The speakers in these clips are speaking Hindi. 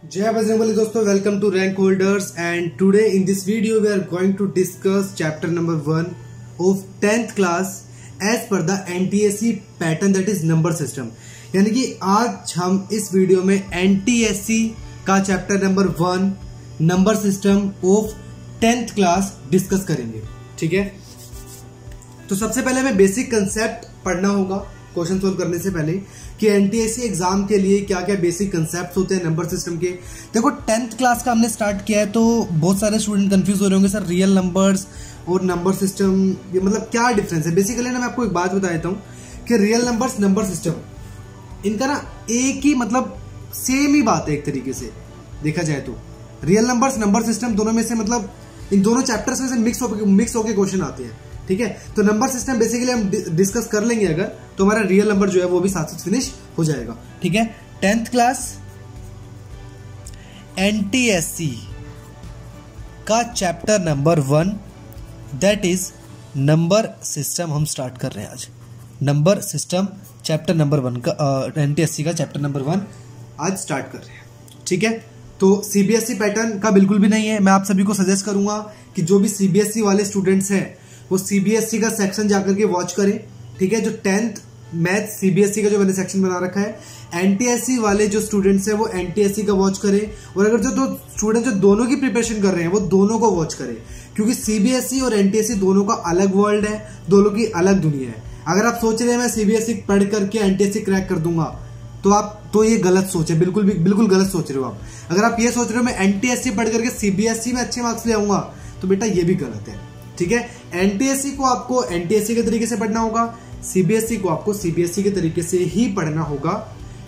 Jai Bajrangbali दोस्तों, welcome to Rank Holders and today in this video we are going to discuss chapter number 1 of 10th class as per the NTSC pattern, that is number system। यानी कि आज हम इस वीडियो में NTSC का chapter number 1 number system of 10th class discuss करेंगे। ठीक है, तो सबसे पहले हमें बेसिक कंसेप्ट पढ़ना होगा क्वेश्चन सोल्व करने से पहले कि एनटीएससी एग्जाम के लिए क्या क्या बेसिक कंसेप्ट्स होते हैं नंबर सिस्टम के। देखो 10th क्लास का हमने स्टार्ट किया है तो बहुत सारे स्टूडेंट कंफ्यूज हो रहे होंगे, सर रियल नंबर्स और नंबर सिस्टम ये मतलब क्या डिफरेंस है। बेसिकली ना मैं आपको एक बात बता देता हूँ कि रियल नंबर्स नंबर सिस्टम इनका ना एक ही मतलब सेम ही बात है। एक तरीके से देखा जाए तो रियल नंबर्स नंबर सिस्टम दोनों में से मतलब इन दोनों चैप्टर्स में से मिक्स होकर क्वेश्चन आते हैं। ठीक है, तो नंबर सिस्टम बेसिकली हम डिस्कस कर लेंगे अगर तो हमारा रियल नंबर जो है वो भी साथ साथ फिनिश हो जाएगा। ठीक है, 10th क्लास एनटीएससी का chapter number 1 that is number system हम स्टार्ट कर रहे हैं आज। नंबर सिस्टम चैप्टर नंबर 1 का एनटीएससी का चैप्टर नंबर 1 आज स्टार्ट कर रहे हैं। ठीक है, तो सीबीएसई पैटर्न का बिल्कुल भी नहीं है। मैं आप सभी को सजेस्ट करूंगा कि जो भी सीबीएसई वाले स्टूडेंट्स हैं वो सीबीएसई का सेक्शन जाकर के वॉच करें। ठीक है, जो 10th मैथ सीबीएसई का जो मैंने सेक्शन बना रखा है, एनटीएससी वाले जो स्टूडेंट्स हैं वो एनटीएससी का वॉच करें, और अगर जो दो स्टूडेंट जो दोनों की प्रिपरेशन कर रहे हैं वो दोनों को वॉच करें, क्योंकि सीबीएसई और एनटीएससी दोनों का अलग वर्ल्ड है, दोनों की अलग दुनिया है। अगर आप सोच रहे हैं मैं सीबीएसई पढ़ करके एनटीएससी क्रैक कर दूंगा तो ये गलत सोच है, बिल्कुल गलत सोच रहे हो आप। अगर आप ये सोच रहे हो मैं एनटीएससी पढ़ करके सीबीएसई में अच्छे मार्क्स ले आऊंगा तो बेटा ये भी गलत है। ठीक है, एनटीएससी को आपको एनटीएससी के तरीके से पढ़ना होगा, सीबीएसई को आपको सीबीएसई के तरीके से ही पढ़ना होगा,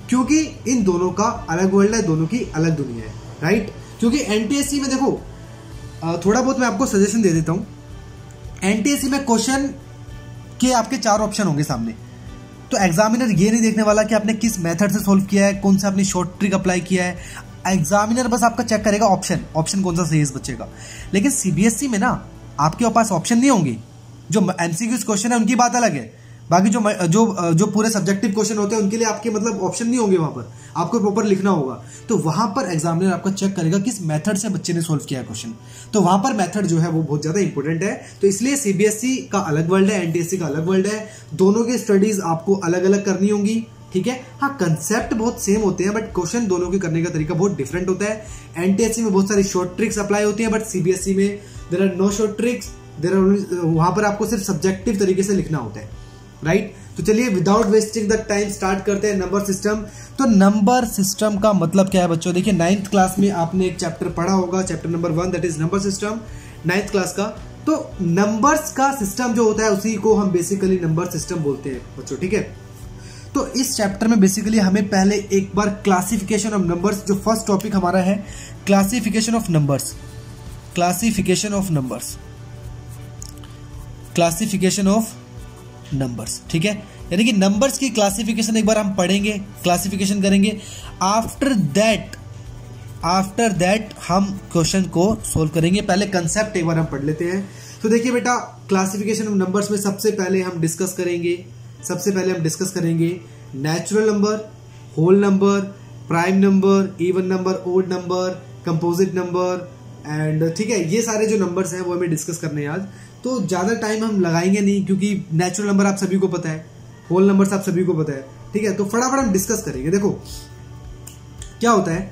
क्योंकि इन दोनों का अलग वर्ल्ड है, दोनों की अलग दुनिया है। राइट, क्योंकि एनटीएससी में देखो थोड़ा बहुत मैं आपको सजेशन दे देता हूं। एनटीएससी में क्वेश्चन के आपके 4 ऑप्शन होंगे सामने, तो एग्जामिनर ये नहीं देखने वाला कि आपने किस मेथड से सोल्व किया है, कौन सा अपनी शॉर्ट ट्रिक अप्लाई किया है। एग्जामिनर बस आपका चेक करेगा ऑप्शन कौन सा सही है इस बच्चे का। लेकिन सीबीएसई में ना आपके पास ऑप्शन नहीं होंगे। जो एमसीक्यूज क्वेश्चन है उनकी बात अलग है, बाकी जो पूरे सब्जेक्टिव क्वेश्चन होते हैं उनके लिए आपके मतलब ऑप्शन नहीं होंगे, वहां पर आपको प्रॉपर लिखना होगा। तो वहां पर एग्जामिनर आपका चेक करेगा किस मेथड से बच्चे ने सोल्व किया है क्वेश्चन, तो वहां पर मेथड जो है वो बहुत ज्यादा इंपॉर्टेंट है। तो इसलिए सीबीएसई का अलग वर्ल्ड है, एनटीएससी का अलग वर्ल्ड है, दोनों की स्टडीज आपको अलग अलग करनी होंगी। ठीक है, हाँ कंसेप्ट बहुत सेम होते हैं बट क्वेश्चन दोनों के करने का तरीका बहुत डिफरेंट होता है। एनटीएससी में बहुत सारी शॉर्ट ट्रिक्स अप्लाई होती हैं बट सीबीएसई में there are no short tricks, वहां पर आपको सिर्फ सब्जेक्टिव तरीके से लिखना होता है। राइट, तो चलिए without wasting the time start करते हैं नंबर सिस्टम। तो नंबर सिस्टम का मतलब क्या है बच्चों, देखिए 9th क्लास में आपने एक चैप्टर पढ़ा होगा, chapter number 1 that is number system 9th class का। तो नंबर्स का सिस्टम जो होता है उसी को हम बेसिकली नंबर सिस्टम बोलते हैं बच्चों। ठीक है, तो इस चैप्टर में बेसिकली हमें पहले एक बार क्लासिफिकेशन ऑफ नंबर्स, जो फर्स्ट टॉपिक हमारा है classification of numbers, classification of numbers, classification of numbers. ठीक है, यानी कि नंबर्स की क्लासिफिकेशन एक बार हम पढ़ेंगे, क्लासिफिकेशन करेंगे। आफ्टर दैट हम क्वेश्चन को सोल्व करेंगे। पहले कंसेप्ट एक बार हम पढ़ लेते हैं। तो देखिए बेटा, क्लासिफिकेशन ऑफ नंबर्स में सबसे पहले हम डिस्कस करेंगे natural number, whole number, prime number, even number, odd number, composite number and ठीक है, ये सारे जो नंबर्स हैं वो हमें डिस्कस करने हैं आज। तो ज्यादा टाइम हम लगाएंगे नहीं, क्योंकि नेचुरल नंबर आप सभी को पता है, होल नंबर्स आप सभी को पता है। ठीक है, तो फटाफट हम डिस्कस करेंगे। देखो क्या होता है,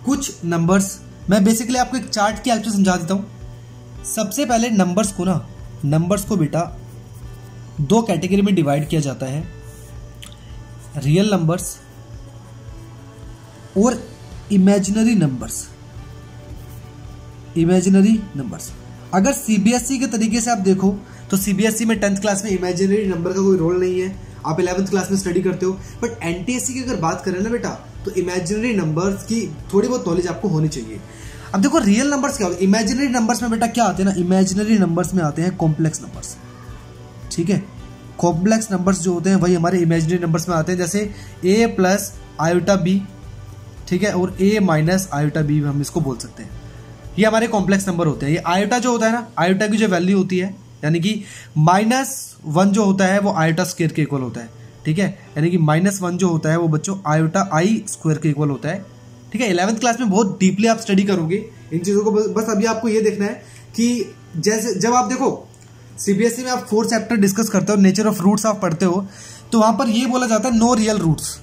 कुछ नंबर्स मैं बेसिकली आपको एक चार्ट की हेल्प से समझा देता हूं। सबसे पहले नंबर्स को बेटा 2 कैटेगरी में डिवाइड किया जाता है, रियल नंबर्स और इमेजिनरी नंबर्स। अगर सीबीएसई के तरीके से आप देखो तो सीबीएसई में 10th क्लास में इमेजिनरी नंबर का कोई रोल नहीं है, आप 11th क्लास में स्टडी करते हो। बट एनटीएससी की अगर बात करें ना बेटा, तो इमेजिनरी नंबर्स की थोड़ी बहुत नॉलेज आपको होनी चाहिए। अब देखो रियल नंबर्स क्या होते हैं, इमेजिनरी नंबर्स में बेटा क्या आते हैं ना, इमेजिनरी नंबर्स में आते हैं कॉम्प्लेक्स नंबर्स। ठीक है, कॉम्प्लेक्स नंबर्स जो होते हैं वही हमारे इमेजिनरी नंबर्स में आते हैं, जैसे a प्लस आयोटा b, ठीक है, और a माइनस आयोटा b हम इसको बोल सकते हैं। ये हमारे कॉम्प्लेक्स नंबर होते हैं। ये आयोटा जो होता है ना, आयोटा की जो वैल्यू होती है यानी कि -1 जो होता है वो आयोटा स्क्वायर के इक्वल होता है। ठीक है, यानी कि -1 जो होता है वो बच्चों आयोटा i स्क्वायर के इक्वल होता है। ठीक है। 11th क्लास में बहुत डीपली आप स्टडी करोगे इन चीज़ों को। बस अभी आपको ये देखना है कि जैसे जब आप देखो सीबीएसई में आप 4 चैप्टर डिस्कस करते हो, नेचर ऑफ रूट्स आप पढ़ते हो, तो वहां पर ये बोला जाता है no real roots,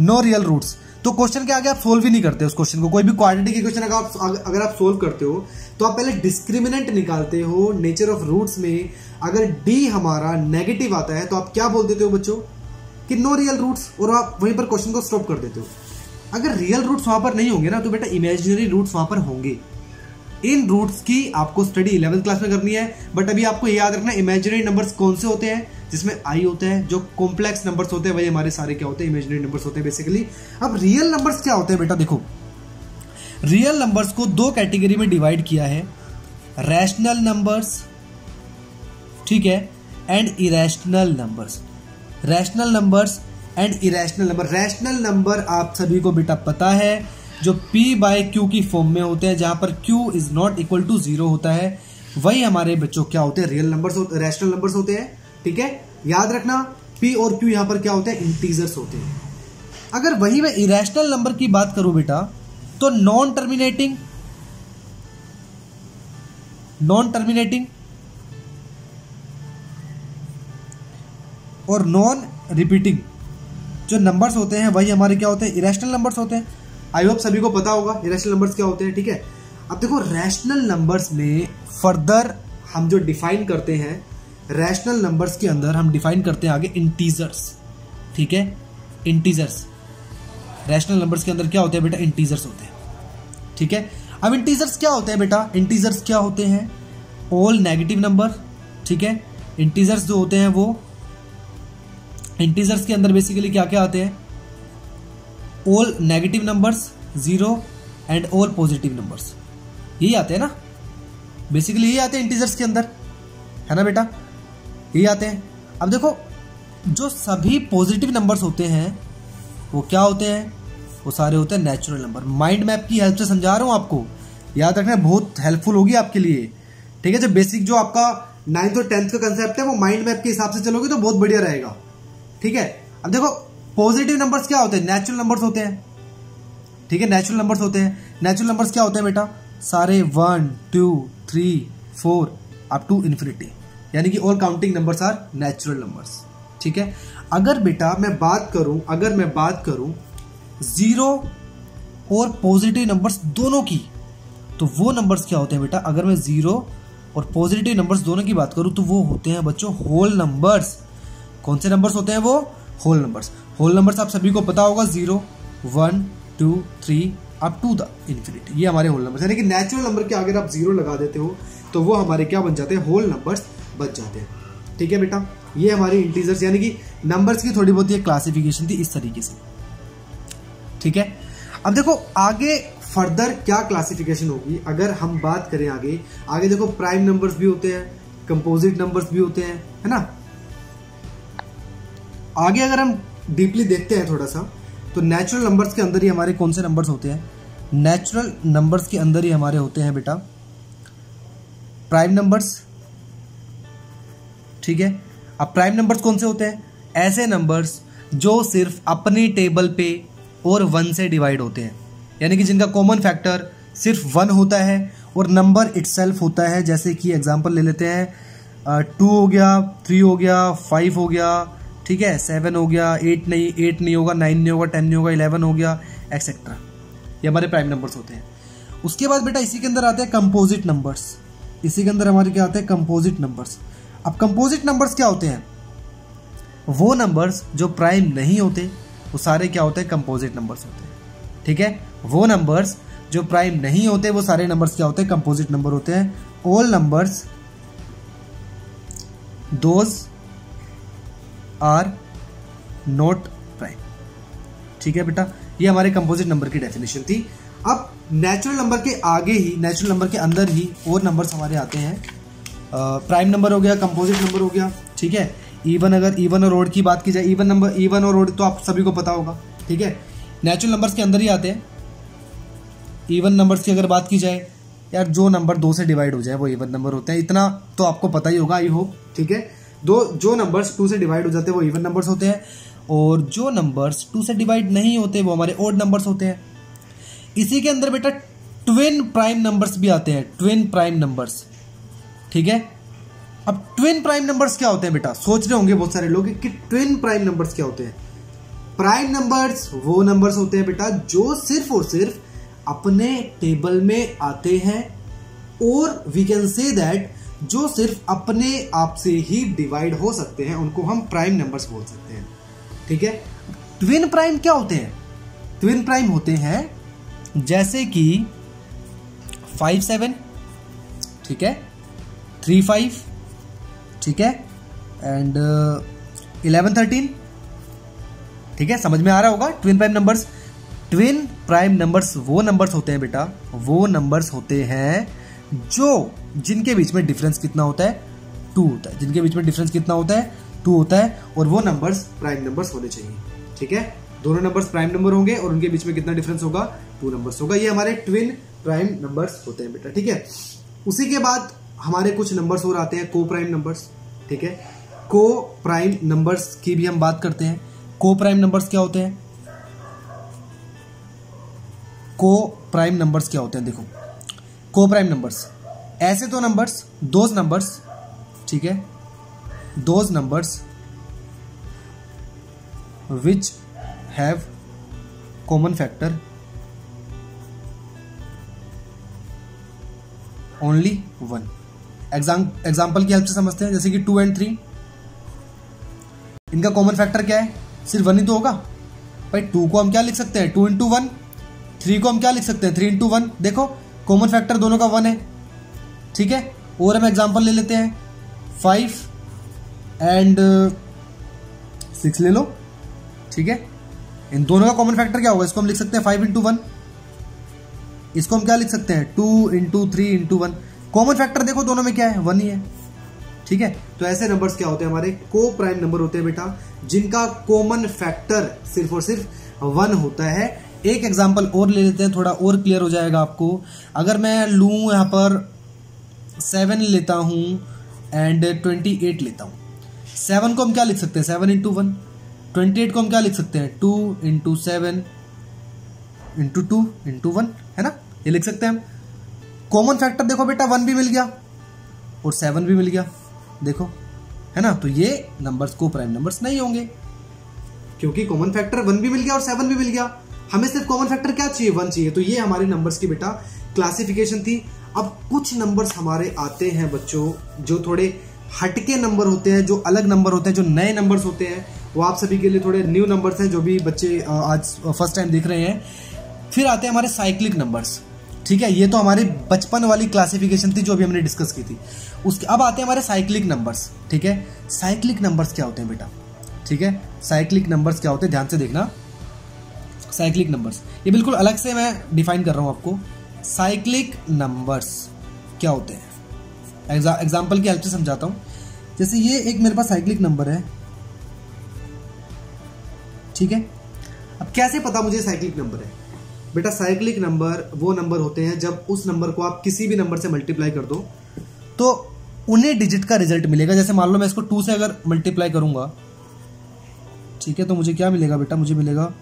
no real roots. तो क्वेश्चन के आगे आप सोल्व ही नहीं करते उस क्वेश्चन को। कोई भी क्वाड्रेटिक इक्वेशन अगर आप सोल्व करते हो तो आप पहले डिस्क्रिमिनेंट निकालते हो नेचर ऑफ रूट्स में। अगर डी हमारा नेगेटिव आता है तो आप क्या बोल देते हो बच्चों कि नो रियल रूट्स, और आप वहीं पर क्वेश्चन को स्टॉप कर देते हो। अगर रियल रूट्स वहां पर नहीं होंगे ना तो बेटा इमेजिनरी रूट्स वहां पर होंगे। इन रूट्स की आपको स्टडी 11th क्लास में करनी है, बट अभी आपको याद रखना इमेजिनरी नंबर्स कौन से होते हैं, जिसमें आई होता है। जो कॉम्प्लेक्स नंबर्स होते हैं वही हमारे सारे क्या होते हैं, इमेजिनरी नंबर्स होते हैं बेसिकली। अब रियल नंबर्स क्या होते हैं बेटा, देखो रियल नंबर्स को 2 कैटेगरी में डिवाइड किया है, रैशनल नंबर्स, ठीक है, and irrational numbers. Rational numbers and irrational number. Rational number आप सभी को बेटा पता है, जो P बाय Q की फॉर्म में होते हैं, जहां पर Q is not equal to 0 होता है, वही हमारे बच्चों क्या होते हैं, रियल नंबर्स, रैशनल नंबर्स होते हैं। ठीक है, याद रखना P और Q यहां पर क्या होते हैं, इंटीजर्स होते हैं। अगर वही मैं इरेशनल नंबर की बात करूं बेटा, तो नॉन टर्मिनेटिंग और नॉन रिपीटिंग जो नंबर्स होते हैं वही हमारे क्या होते हैं, इरेशनल नंबर्स होते हैं। आई होप सभी को पता होगा इरेशनल नंबर्स क्या होते हैं। ठीक है, अब देखो रैशनल नंबर्स में फर्दर हम जो डिफाइन करते हैं, रैशनल नंबर्स के अंदर हम डिफाइन करते हैं आगे इंटीजर्स। ठीक है, इंटीजर्स रैशनल नंबर्स के अंदर क्या होते हैं बेटा, इंटीजर्स होते हैं। ठीक है, अब इंटीजर्स क्या होते हैं बेटा, इंटीजर्स क्या होते हैं, ऑल नेगेटिव नंबर। ठीक है, इंटीजर्स जो होते हैं वो, इंटीजर्स के अंदर बेसिकली क्या क्या आते हैं, all negative numbers, 0 and all positive numbers, यही आते हैं ना, बेसिकली यही आते हैं इंटीजर्स के अंदर, है ना बेटा, यही आते हैं। अब देखो जो सभी पॉजिटिव नंबर्स होते हैं वो क्या होते हैं, वो सारे होते हैं नेचुरल नंबर। माइंड मैप की हेल्प से समझा रहा हूं आपको, याद रखना बहुत हेल्पफुल होगी आपके लिए। ठीक है, जो बेसिक जो आपका 9th और 10th का कंसेप्ट है वो माइंड मैप के हिसाब से चलोगे तो बहुत बढ़िया रहेगा। ठीक है, अब देखो पॉजिटिव नंबर्स क्या होते हैं, नेचुरल नंबर्स होते हैं। ठीक है, नेचुरल नंबर्स होते हैं। नेचुरल नंबर्स क्या होते हैं बेटा, सारे 1 2 3 4 अप टू इन्फिनिटी, यानी कि all counting numbers are natural numbers. ठीक है, अगर बेटा मैं बात करूं 0 और पॉजिटिव नंबर्स दोनों की, तो वो नंबर्स क्या होते हैं बेटा, अगर मैं 0 और पॉजिटिव नंबर्स दोनों की बात करूं तो वो होते हैं बच्चों होल नंबर्स। कौन से नंबर्स होते हैं वो, होल नंबर्स। होल नंबर्स आप सभी को पता होगा, 0 1 2 3 अप टू द इन्फिनिटी, ये हमारे होल नंबर्स। यानी कि नेचुरल नंबर के अगर आप 0 लगा देते हो तो वो हमारे क्या बन जाते हैं, होल नंबर्स बच जाते हैं। ठीक है बेटा, ये हमारे इंटीजर्स, यानी कि नंबर्स की थोड़ी बहुत ये क्लासिफिकेशन थी इस तरीके से। ठीक है, अब देखो आगे फर्दर क्या क्लासिफिकेशन होगी अगर हम बात करें आगे देखो प्राइम नंबर्स भी होते हैं, कंपोजिट नंबर्स भी होते हैं, है ना। आगे अगर हम डीपली देखते हैं थोड़ा सा, तो नेचुरल नंबर्स के अंदर ही हमारे कौन से नंबर्स होते हैं, नेचुरल नंबर्स के अंदर ही हमारे होते हैं बेटा प्राइम नंबर्स। ठीक है, अब प्राइम नंबर्स कौन से होते हैं, ऐसे नंबर्स जो सिर्फ अपनी टेबल पे और 1 से डिवाइड होते हैं, यानी कि जिनका कॉमन फैक्टर सिर्फ 1 होता है और नंबर इटसेल्फ होता है। जैसे कि एग्जांपल ले लेते हैं, 2 हो गया, 3 हो गया, 5 हो गया, ठीक है, 7 हो गया, 8 नहीं होगा, 9 नहीं होगा, 10 नहीं होगा, 11 हो गया, एक्सेट्रा। ये हमारे प्राइम नंबर्स होते हैं। उसके बाद बेटा इसी के अंदर आते हैं कंपोजिट नंबर्स। इसी के अंदर हमारे क्या आते हैं, कंपोजिट नंबर्स। अब कंपोजिट नंबर्स क्या होते हैं, वो नंबर्स जो प्राइम नहीं होते वो सारे क्या होते हैं, कंपोजिट नंबर्स होते हैं। ठीक है, वो नंबर्स जो प्राइम नहीं होते वो सारे नंबर्स क्या होते हैं, कंपोजिट नंबर होते हैं। All numbers those are not prime. ठीक है बेटा, ये हमारे कंपोजिट नंबर की डेफिनेशन थी। अब नेचुरल नंबर के आगे ही, नेचुरल नंबर के अंदर ही और नंबर्स हमारे आते हैं। प्राइम नंबर हो गया, कंपोजिट नंबर हो गया। ठीक है, इवन, अगर इवन और ऑड की बात की जाए, इवन और ऑड तो आप सभी को पता होगा। ठीक है, नेचुरल नंबर्स के अंदर ही आते हैं। इवन नंबर्स की अगर बात की जाए, यार जो नंबर 2 से डिवाइड हो जाए वो इवन नंबर होते हैं, इतना तो आपको पता ही होगा, आई होप। ठीक है, जो नंबर्स 2 से डिवाइड हो जाते हैं वो इवन नंबर्स होते हैं, और जो नंबर्स 2 से डिवाइड नहीं होते वो हमारे ऑड नंबर्स होते हैं। इसी के अंदर बेटा ट्विन प्राइम नंबर्स भी आते हैं, ट्विन प्राइम नंबर्स, ठीक है। अब ट्विन प्राइम नंबर्स क्या होते हैं बेटा, सोच रहे होंगे बहुत सारे लोग कि ट्विन प्राइम नंबर्स क्या होते हैं। प्राइम नंबर्स वो नंबर्स होते हैं बेटा जो सिर्फ और सिर्फ अपने टेबल में आते हैं, और वी कैन से दैट जो सिर्फ अपने आप से ही डिवाइड हो सकते हैं, उनको हम प्राइम नंबर्स बोल सकते हैं, ठीक है। ट्विन प्राइम क्या होते हैं? ट्विन प्राइम होते हैं जैसे कि 5 7, ठीक है, 3 5, ठीक है, एंड 11 13, ठीक है। समझ में आ रहा होगा twin prime numbers. Twin prime numbers वो नंबर्स होते हैं बेटा, वो नंबर्स होते हैं जो जिनके बीच में डिफरेंस कितना होता है, 2 होता है। जिनके बीच में डिफरेंस कितना होता है, 2 होता है, और वो नंबर्स प्राइम नंबर्स होने चाहिए, ठीक है। दोनों नंबर्स प्राइम नंबर होंगे और उनके बीच में कितना डिफरेंस होगा, 2 नंबर्स होगा। ये हमारे ट्विन प्राइम नंबर्स होते हैं बेटा, ठीक है। उसी के बाद हमारे कुछ नंबर्स और आते हैं, को प्राइम नंबर्स, ठीक है। को प्राइम नंबर्स की भी हम बात करते हैं। को प्राइम नंबर्स क्या होते हैं? को प्राइम नंबर्स क्या होते हैं? देखो, को प्राइम नंबर्स ऐसे तो नंबर्स, दोज नंबर्स, ठीक है, those numbers which have common factor only 1। Example की हेल्प से समझते हैं, जैसे कि 2 और 3, इनका कॉमन फैक्टर क्या है? सिर्फ 1 ही तो होगा भाई। 2 को हम क्या लिख सकते हैं, 2 × 1। 3 को हम क्या लिख सकते हैं, 3 × 1। देखो कॉमन फैक्टर दोनों का 1 है, ठीक है। और हम एग्जांपल ले लेते हैं, 5 और 6 ले लो, ठीक है। इन दोनों का कॉमन फैक्टर क्या होगा? इसको हम लिख सकते हैं 5 × 1। इसको हम क्या लिख सकते हैं, 2 × 3 × 1। कॉमन फैक्टर देखो दोनों में क्या है, 1 ही है, ठीक है। तो ऐसे नंबर्स क्या होते हैं, हमारे को प्राइम नंबर होते हैं बेटा, जिनका कॉमन फैक्टर सिर्फ और सिर्फ 1 होता है। एक एग्जांपल और ले लेते हैं, थोड़ा और क्लियर हो जाएगा आपको। अगर मैं लूँ यहाँ पर 7 लेता हूँ एंड 28 लेता हूँ, 7 को हम क्या लिख सकते हैं, 7 × 1। 28 को हम क्या लिख सकते हैं, 2 × 7 × 2 × 1, है ना, ये लिख सकते हैं हम। कॉमन फैक्टर देखो बेटा 1 भी मिल गया और 7 भी मिल गया, देखो, है ना। तो ये नंबर्स को प्राइम नंबर्स नहीं होंगे, क्योंकि कॉमन फैक्टर 1 भी मिल गया और 7 भी मिल गया। हमें सिर्फ कॉमन फैक्टर क्या चाहिए, 1 चाहिए। तो ये हमारे नंबर्स की बेटा क्लासिफिकेशन थी। अब कुछ नंबर्स हमारे आते हैं बच्चों जो थोड़े हटके नंबर होते हैं, जो अलग नंबर होते हैं, जो नए नंबर्स होते हैं। वो आप सभी के लिए थोड़े न्यू नंबर्स हैं, जो भी बच्चे आज फर्स्ट टाइम देख रहे हैं। फिर आते हैं हमारे साइक्लिक नंबर्स, ठीक है। ये तो हमारी बचपन वाली क्लासिफिकेशन थी जो अभी हमने डिस्कस की थी। उसके अब आते हैं हमारे साइक्लिक नंबर्स, ठीक है। साइक्लिक नंबर्स क्या होते हैं बेटा, ठीक है। साइक्लिक नंबर्स क्या होते हैं, ध्यान से देखना। साइक्लिक नंबर्स ये बिल्कुल अलग से मैं डिफाइन कर रहा हूं आपको। साइक्लिक नंबर्स क्या होते हैं, एग्जाम्पल की हेल्प से समझाता हूं। जैसे ये एक मेरे पास साइक्लिक नंबर है, ठीक है। अब कैसे पता मुझे साइक्लिक नंबर है? बेटा साइक्लिक नंबर वो नंबर होते हैं जब उस नंबर को आप किसी भी नंबर से मल्टीप्लाई कर दो तो उन्हीं डिजिट का रिजल्ट मिलेगा। जैसे मान लो मैं इसको 2 से अगर मल्टीप्लाई करूंगा, ठीक है, तो मुझे क्या मिलेगा बेटा, मुझे मिलेगा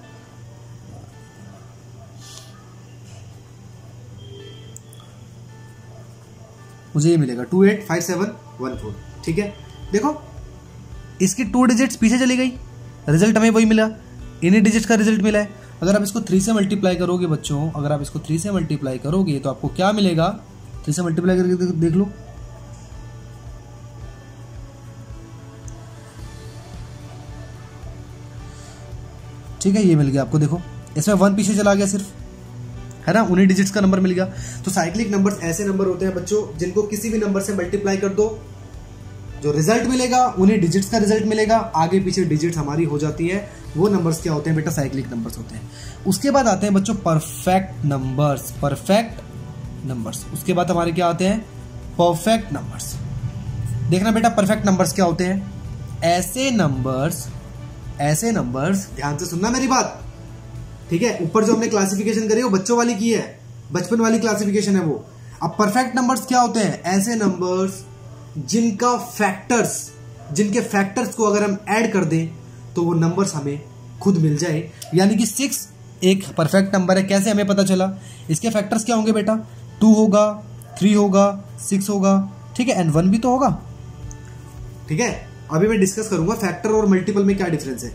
मुझे ये मिलेगा 285714, ठीक है। देखो इसकी 2 डिजिट्स पीछे चली गई, रिजल्ट हमें वही मिला, इन्हीं डिजिट्स का रिजल्ट मिला है। अगर आप इसको 3 से मल्टीप्लाई करोगे बच्चों, अगर आप इसको 3 से मल्टीप्लाई करोगे तो आपको क्या मिलेगा, 3 से मल्टीप्लाई करके देख लो, ठीक है, ये मिल गया आपको। देखो इसमें 1 पीछे चला गया सिर्फ, है ना, उन्हीं डिजिट्स का नंबर मिल गया। तो साइक्लिक नंबर्स ऐसे नंबर होते हैं बच्चों जिनको किसी भी नंबर से मल्टीप्लाई कर दो, जो रिजल्ट मिलेगा उन्हीं डिजिट्स का रिजल्ट मिलेगा, आगे पीछे डिजिट्स हमारी हो जाती है। वो नंबर्स क्या होते हैं बेटा, साइक्लिक नंबर्स होते हैं। उसके बाद आते हैं बच्चों परफेक्ट नंबर्स, परफेक्ट नंबर्स। उसके बाद हमारे क्या आते हैं, परफेक्ट नंबर्स। देखना बेटा परफेक्ट नंबर्स क्या होते हैं, ऐसे नंबर्स, ध्यान से सुनना मेरी बात, ठीक है। ऊपर जो हमने क्लासिफिकेशन करी वो बच्चों वाली की है, बचपन वाली क्लासिफिकेशन है वो। अब परफेक्ट नंबर्स क्या होते हैं, ऐसे नंबर्स जिनके फैक्टर्स को अगर हम ऐड कर दें तो वो नंबर्स हमें खुद मिल जाए। यानी कि 6 एक परफेक्ट नंबर है। कैसे हमें पता चला? इसके फैक्टर्स क्या होंगे बेटा? 2 होगा, 3 होगा, 6 होगा, ठीक है, एंड 1 भी तो होगा, ठीक है। अभी मैं डिस्कस करूंगा फैक्टर और मल्टीपल में क्या डिफरेंस है।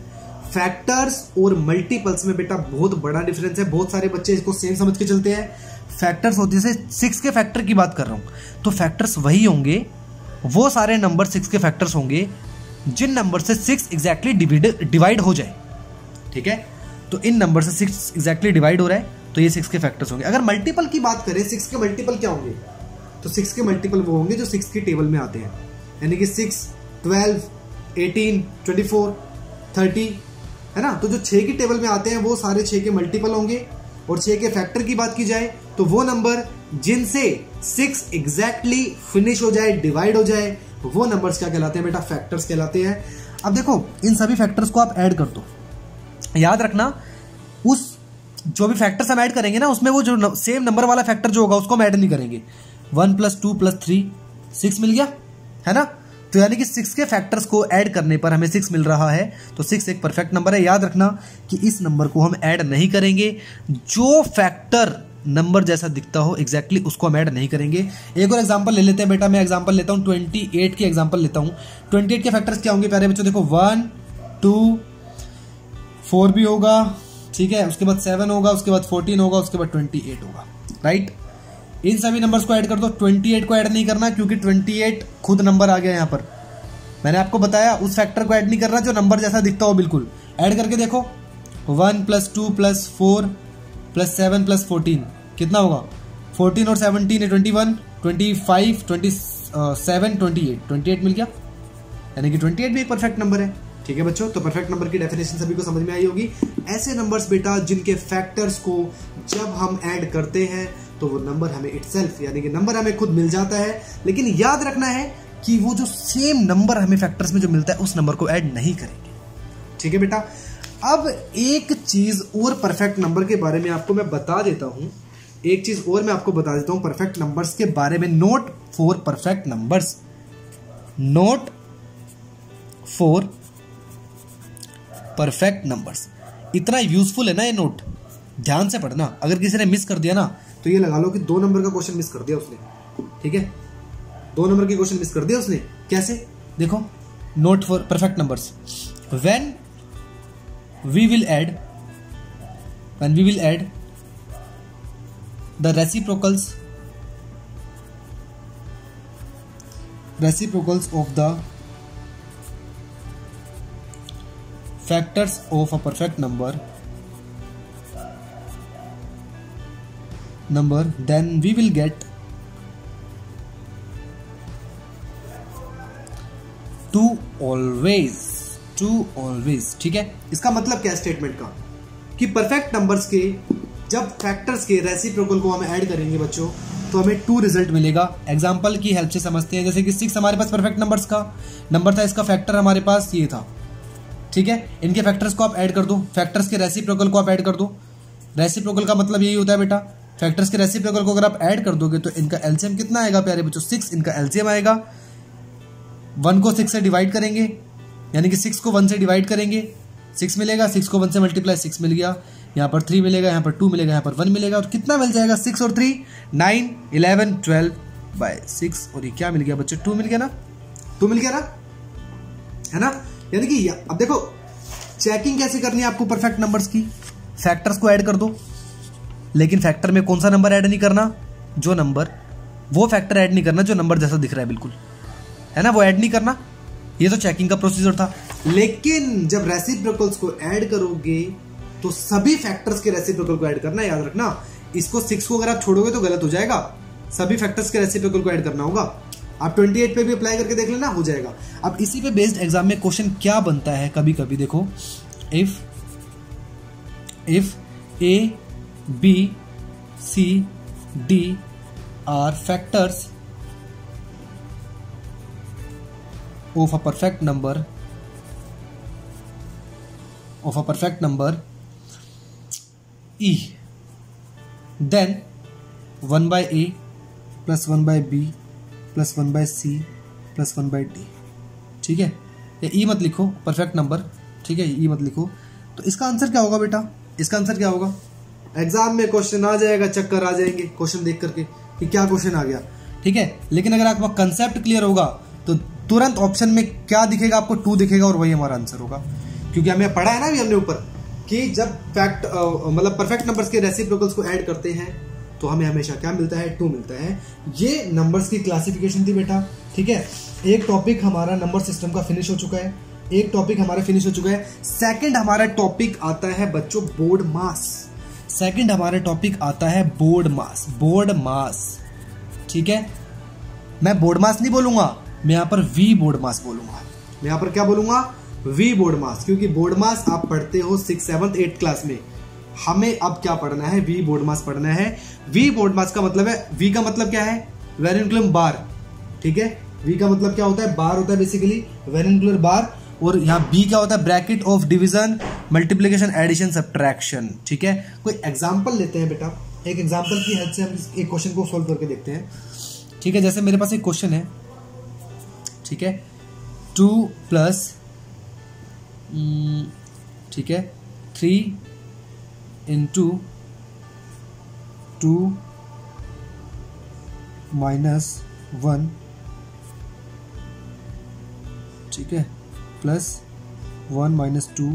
फैक्टर्स और मल्टीपल्स में बेटा बहुत बड़ा डिफरेंस है। बहुत सारे बच्चे इसको सेम समझ के चलते हैं। फैक्टर्स होते हैं, 6 के फैक्टर की बात कर रहा हूं, तो फैक्टर्स वही होंगे, वो सारे नंबर 6 के फैक्टर्स होंगे जिन नंबर से 6 एग्जैक्टली डिवाइड हो जाए, ठीक है। तो इन नंबर से 6 एग्जैक्टली डिवाइड हो रहा है, तो ये 6 के फैक्टर्स होंगे। अगर मल्टीपल की बात करें, 6 के मल्टीपल क्या होंगे? तो 6 के मल्टीपल वो होंगे जो 6 की टेबल में आते हैं, यानी कि 6, 12, 18, 24, 30, है ना। तो जो 6 की टेबल में आते हैं वो सारे 6 के मल्टीपल होंगे। और 6 के फैक्टर की बात की जाए तो वो नंबर जिनसे 6 एग्जैक्टली फिनिश हो जाए, डिवाइड हो जाए, वो नंबर्स क्या कहलाते हैं बेटा? फैक्टर्स कहलाते हैं। अब देखो इन सभी फैक्टर्स को आप ऐड कर दो। याद रखना, उस जो भी फैक्टर्स हम ऐड करेंगे ना, उसमें वो जो सेम नंबर वाला फैक्टर जो होगा उसको हम ऐड नहीं करेंगे। 1 + 2 + 3 6 मिल गया, है ना। तो यानी कि 6 के फैक्टर्स को ऐड करने पर हमें 6 मिल रहा है, तो 6 एक परफेक्ट नंबर है। याद रखना कि इस नंबर को हम ऐड नहीं करेंगे, जो फैक्टर नंबर जैसा दिखता हो एग्जैक्टली उसको हम ऐड नहीं करेंगे। एक और एग्जांपल ले लेते हैं बेटा। मैं एग्जांपल लेता हूं 28 की एग्जांपल लेता हूं। 28 के फैक्टर्स क्या होंगे प्यारे बच्चों? देखो 1, 2, 4 भी होगा, ठीक है, उसके बाद 7 होगा, उसके बाद 14 होगा, उसके बाद 28 होगा, राइट। इन सभी नंबर्स को ऐड कर दो। 28 को ऐड नहीं करना क्योंकि 28 खुद नंबर आ गया यहाँ पर। मैंने आपको बताया उस फैक्टर को ऐड नहीं करना जो नंबर जैसा दिखता हो, बिल्कुल। ऐड करके देखो, 1 + 2 + 4 + 7 + 14 कितना होगा? 14 और 17 है 21, 25, 27, 28 मिल गया, यानी कि 28 भी एक परफेक्ट नंबर है, ठीक है बच्चों। तो परफेक्ट नंबर की डेफिनेशन सभी को समझ में आई होगी। ऐसे नंबर्स बेटा जिनके फैक्टर्स को जब हम ऐड करते हैं तो वो नंबर हमें इटसेल्फ, यानी कि नंबर हमें खुद मिल जाता है। लेकिन याद रखना है कि वो जो सेम नंबर हमें फैक्टर्स में जो मिलता है उस नंबर को ऐड नहीं करेंगे, ठीक है बेटा। अब एक चीज और परफेक्ट नंबर के बारे में आपको मैं बता देता हूं। एक चीज और मैं आपको बता देता हूं परफेक्ट नंबर्स के बारे में। Note for perfect numbers, note for perfect numbers. इतना यूजफुल है ना ये नोट, ध्यान से पढ़ना। अगर किसी ने मिस कर दिया ना तो ये लगा लो कि 2 नंबर का क्वेश्चन मिस कर दिया उसने, ठीक है। 2 नंबर की क्वेश्चन मिस कर दिया उसने। कैसे? देखो, note for perfect numbers. When we will add the reciprocals of the factors of a perfect number, then we will get to always, ठीक है। इसका मतलब क्या है स्टेटमेंट का? कि परफेक्ट नंबर्स के जब फैक्टर्स के रेसिप्रोकल को हम ऐड करेंगे बच्चों तो हमें 2 रिजल्ट मिलेगा। एग्जांपल की हेल्प से समझते हैं। जैसे कि 6 हमारे पास परफेक्ट नंबर्स का नंबर था, इसका फैक्टर हमारे पास ये था, ठीक है। इनके फैक्टर्स को आप ऐड कर दो, फैक्टर्स के रेसिप्रोकल को आप ऐड कर दो। रेसिप्रोकल का मतलब यही होता है बेटा, फैक्टर्स के रेसिप्रोकल को अगर आप ऐड कर दोगे तो इनका एलसीएम कितना आएगा प्यारे बच्चों? 6 इनका एलसीएम आएगा। 1 को 6 से डिवाइड करेंगे, यानी कि 6 को 1 से डिवाइड करेंगे, 6 मिलेगा। 6 को 1 से मल्टीप्लाई, 6 मिल गया। यहाँ पर 3 मिलेगा, यहाँ पर 2 मिलेगा, यहाँ पर 1 मिलेगा। और कितना मिल जाएगा? 6 और 3 9, 11, 12/6। और ये क्या मिल गया बच्चों? 2 मिल गया ना, 2 मिल गया ना, है ना। यानी कि अब देखो चेकिंग कैसे करनी है आपको परफेक्ट नंबर्स की। फैक्टर्स को ऐड कर दो, लेकिन फैक्टर में कौन सा नंबर ऐड नहीं करना? जो नंबर, वो फैक्टर ऐड नहीं करना जो नंबर जैसा दिख रहा है, बिल्कुल, है ना, वो ऐड नहीं करना। ये तो चेकिंग का प्रोसीजर था। लेकिन जब रेसिप्रोकल्स को ऐड करोगे तो सभी फैक्टर्स के रेसिप्रोकल को ऐड करना, याद रखना। इसको 6 को अगर आप छोड़ोगे तो गलत हो जाएगा, सभी फैक्टर्स के रेसिप्रोकल को ऐड करना होगा। आप 28 पे भी अप्लाई करके देख लेना, हो जाएगा। अब इसी पे बेस्ड एग्जाम में क्वेश्चन क्या बनता है कभी कभी, देखो, if A, B, C, D are factors of a perfect number E, then 1/A plus 1/B plus 1/C plus 1/D, ठीक है। ये E मत लिखो परफेक्ट नंबर, ठीक है, E मत लिखो। तो इसका आंसर क्या होगा बेटा? इसका आंसर क्या होगा? एग्जाम में क्वेश्चन आ जाएगा, चक्कर आ जाएंगे क्वेश्चन देख करके कि क्या क्वेश्चन आ गया, ठीक है। लेकिन अगर आपका कंसेप्ट क्लियर होगा तो तुरंत ऑप्शन में क्या दिखेगा आपको? 2 दिखेगा और वही हमारा आंसर होगा, क्योंकि हमें पढ़ा है ना अभी हमने ऊपर कि जब फैक्ट मतलब परफेक्ट नंबर्स के रेसिप्रोकल्स को ऐड करते हैं तो हमें हमेशा क्या मिलता है? 2 मिलता है। ये नंबर्स की क्लासिफिकेशन थी बेटा, ठीक है। एक टॉपिक हमारा नंबर सिस्टम का फिनिश हो चुका है, एक टॉपिक हमारा फिनिश हो चुका है। सेकंड हमारा टॉपिक आता है बच्चों बोर्ड मास। सेकंड हमारा टॉपिक आता है बोर्ड मास। बोर्ड मास, ठीक है। मैं बोर्ड मास नहीं बोलूंगा, मैं यहां पर वी बोर्ड मास बोलूंगा। मैं यहां पर क्या बोलूंगा? वी बोर्ड मास, क्योंकि बोर्ड मास आप पढ़ते हो 6th 7th 8th क्लास में। हमें अब क्या पढ़ना है? वी बोर्ड मास पढ़ना है। वी बोर्ड मास का मतलब है, वी का मतलब क्या है? वेरिएंकुलर बार, ठीक है। वी का मतलब क्या होता है? बार होता है बेसिकली, वेरिएंकुलर बार। और यहाँ बी क्या होता है? Bracket of division, multiplication, addition, subtraction, ठीक है। कोई एग्जांपल लेते हैं बेटा, एक एग्जांपल की हेल्प से हम एक क्वेश्चन को सोल्व करके देखते हैं, ठीक है। जैसे मेरे पास एक क्वेश्चन है, ठीक है, 2 प्लस, ठीक है, 3 इंटू 2 माइनस 1, ठीक है, प्लस 1 माइनस 2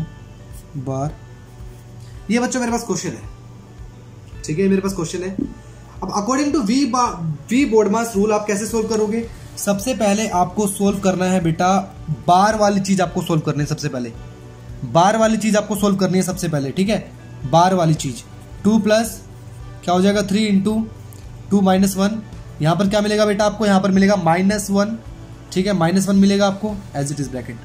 बार। ये बच्चों मेरे पास क्वेश्चन है, ठीक है, मेरे पास क्वेश्चन है। अब according to the BODMAS rule आप कैसे सोल्व करोगे? सबसे पहले आपको सोल्व करना है बेटा, बार वाली चीज आपको सोल्व करनी है। सबसे पहले बार वाली चीज आपको सोल्व करनी है सबसे पहले, ठीक है। बार वाली चीज 2 प्लस क्या हो जाएगा? 3 इंटू 2 माइनस 1। यहां पर क्या मिलेगा बेटा आपको? यहां पर मिलेगा -1, ठीक है, -1 मिलेगा आपको एज इट इज ब्रैकेट।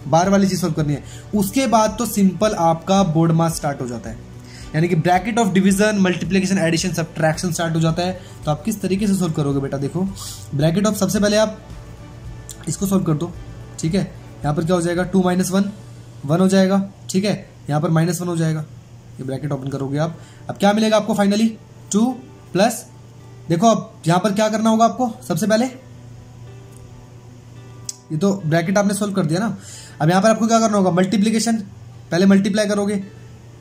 बार वाली चीज सोल्व करनी है। उसके बाद तो सिंपल आपका बोर्ड मास स्टार्ट हो जाता है, यानी कि bracket of division, multiplication, addition, subtraction start हो जाता है। तो आप किस तरीके से सोल्व करोगे बेटा? देखो, ब्रैकेट ऑफ, सबसे पहले आप इसको सोल्व कर दो, ठीक है। यहाँ पर क्या हो जाएगा? 2 माइनस 1 1 हो जाएगा, ठीक है। यहाँ पर -1 हो जाएगा, ये ब्रैकेट ओपन करोगे आप। अब क्या मिलेगा आपको फाइनली? 2 प्लस, देखो अब यहाँ पर क्या करना होगा आपको? सबसे पहले ये तो ब्रैकेट आपने सोल्व कर दिया ना। अब यहाँ पर आपको क्या करना होगा? मल्टीप्लिकेशन, पहले मल्टीप्लाई करोगे।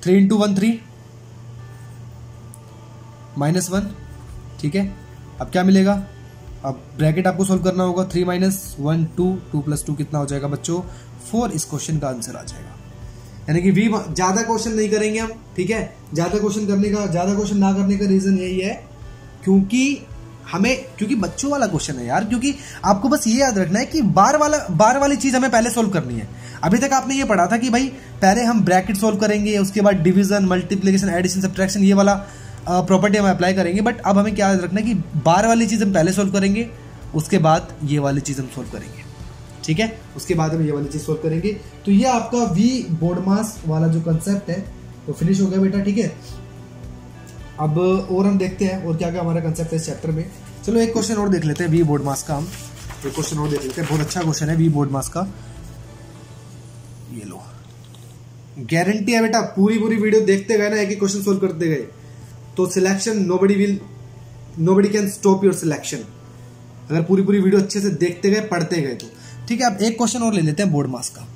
3 इंटू 1 3 -1, ठीक है। अब क्या मिलेगा? अब ब्रैकेट आपको सोल्व करना होगा। 3 माइनस 1 2, 2 प्लस 2 कितना हो जाएगा बच्चों? 4। इस क्वेश्चन का आंसर आ जाएगा। यानी कि वी ज्यादा क्वेश्चन नहीं करेंगे हम, ठीक है। ज्यादा क्वेश्चन ना करने का रीजन यही है क्योंकि बच्चों वाला क्वेश्चन है यार। क्योंकि आपको बस ये याद रखना है कि बार वाली चीज हमें पहले सोल्व करनी है। अभी तक आपने ये पढ़ा था कि भाई पहले हम ब्रैकेट सोल्व करेंगे, उसके बाद डिवीजन, मल्टीप्लिकेशन, एडिशन, सब्ट्रैक्शन, ये वाला प्रॉपर्टी हम अप्लाई करेंगे। बट अब हमें क्या याद रखना है कि बार वाली चीज हम पहले सोल्व करेंगे, उसके बाद ये वाली चीज हम सोल्व करेंगे, ठीक है। उसके बाद हम ये वाली चीज सोल्व करेंगे। तो ये आपका वी बोर्ड मास वाला जो कंसेप्ट है वो फिनिश हो गया बेटा, ठीक है। अब और हम देखते हैं और क्या क्या हमारा कंसेप्ट है इस चैप्टर में। चलो एक क्वेश्चन और देख लेते हैं वी बोर्ड मास का। हम एक क्वेश्चन और देख लेते हैं, बहुत अच्छा क्वेश्चन है वी बोर्ड मास का। ये लो, गारंटी है बेटा, पूरी वीडियो देखते गए ना, एक ही क्वेश्चन सोल्व करते गए तो selection nobody can stop your selection. अगर पूरी वीडियो अच्छे से देखते गए, पढ़ते गए तो, ठीक है। अब एक क्वेश्चन और ले लेते हैं बोर्ड मास का।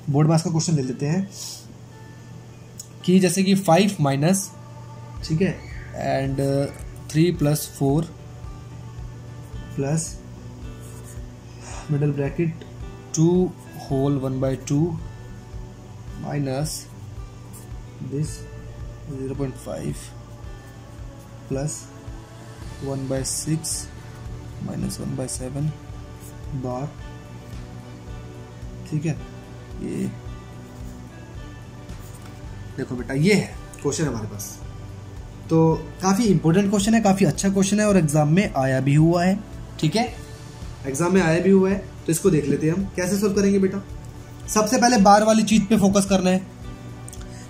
बोर्ड मास का क्वेश्चन ले लेते हैं कि जैसे कि 5 माइनस, ठीक है, and 3 plus 4 plus middle bracket 2 whole 1/2 minus this 0.5 plus 1/6 minus 1/7 bar, ठीक है। ये देखो बेटा, ये है क्वेश्चन हमारे पास। तो काफी इंपॉर्टेंट क्वेश्चन है, काफी अच्छा क्वेश्चन है और एग्जाम में आया भी हुआ है, ठीक है। एग्जाम में आया भी हुआ है, तो इसको देख लेते हैं हम कैसे सोल्व करेंगे बेटा। सबसे पहले बार वाली चीज पे फोकस करना है।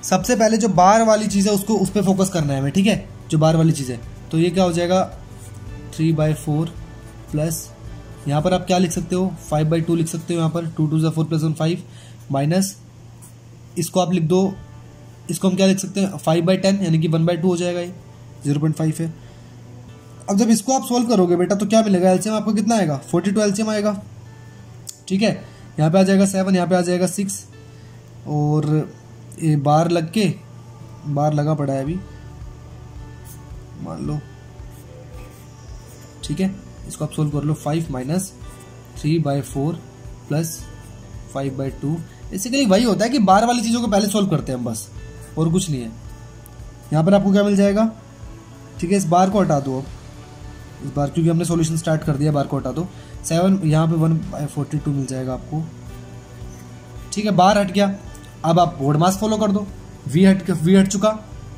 सबसे पहले जो बार वाली चीज है उसको, उस पे फोकस करना है हमें, ठीक है। जो बार वाली चीज है, तो ये क्या हो जाएगा? 3/4 प्लस, यहाँ पर आप क्या लिख सकते हो? 5/2 लिख सकते हो। यहाँ पर 2 2 4 प्लस 1 5 माइनस, इसको आप लिख दो, इसको हम क्या लिख सकते हैं? 5/10, यानी कि 1/2 हो जाएगा। ये 0.5 है। अब जब इसको आप सोल्व करोगे बेटा तो क्या मिलेगा? एलसीएम आपको कितना आएगा? 42 एलसीएम आएगा, ठीक है। यहाँ पे आ जाएगा 7, यहाँ पे आ जाएगा 6 और ये बार लगा पड़ा है अभी, मान लो, ठीक है। इसको आप सोल्व कर लो। 5 माइनस 3/4 प्लस 5/2। बेसिकली वही होता है कि बार वाली चीज़ों को पहले सोल्व करते हैं हम, बस, और कुछ नहीं है। यहाँ पर आपको क्या मिल जाएगा, ठीक है। इस बार को हटा दो अब, इस बार, क्योंकि हमने सॉल्यूशन स्टार्ट कर दिया, बार को हटा दो। 7 यहाँ पे 1/42 मिल जाएगा आपको, ठीक है। बार हट गया, अब आप बोर्ड मास फॉलो कर दो। वी हट चुका,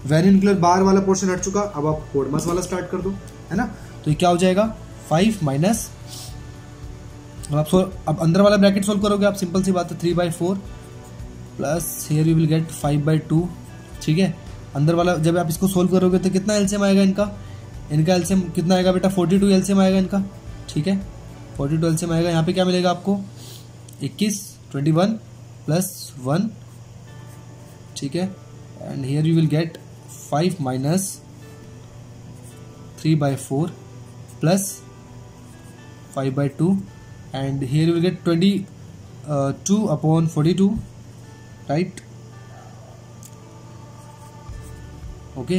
वेरिएंट क्लियर बार वाला पोर्शन हट चुका, अब आप बोर्ड मास वाला स्टार्ट कर दो, है ना। तो ये क्या हो जाएगा, 5 माइनस, अब अंदर वाला ब्रैकेट सोल्व करोगे आप, सिंपल सी बात है, 3/4 plus here you will get 5/2, ठीक है। अंदर वाला जब आप इसको सोल्व करोगे तो कितना एलसीएम आएगा इनका एलसीएम कितना आएगा बेटा, 42 एलसीएम आएगा इनका, ठीक है। 42 एलसीएम आएगा। यहाँ पे क्या मिलेगा आपको, 21 प्लस 1, ठीक है। And here you will get 5 minus 3/4 plus 5/2, and here you will get 22/42, right, okay.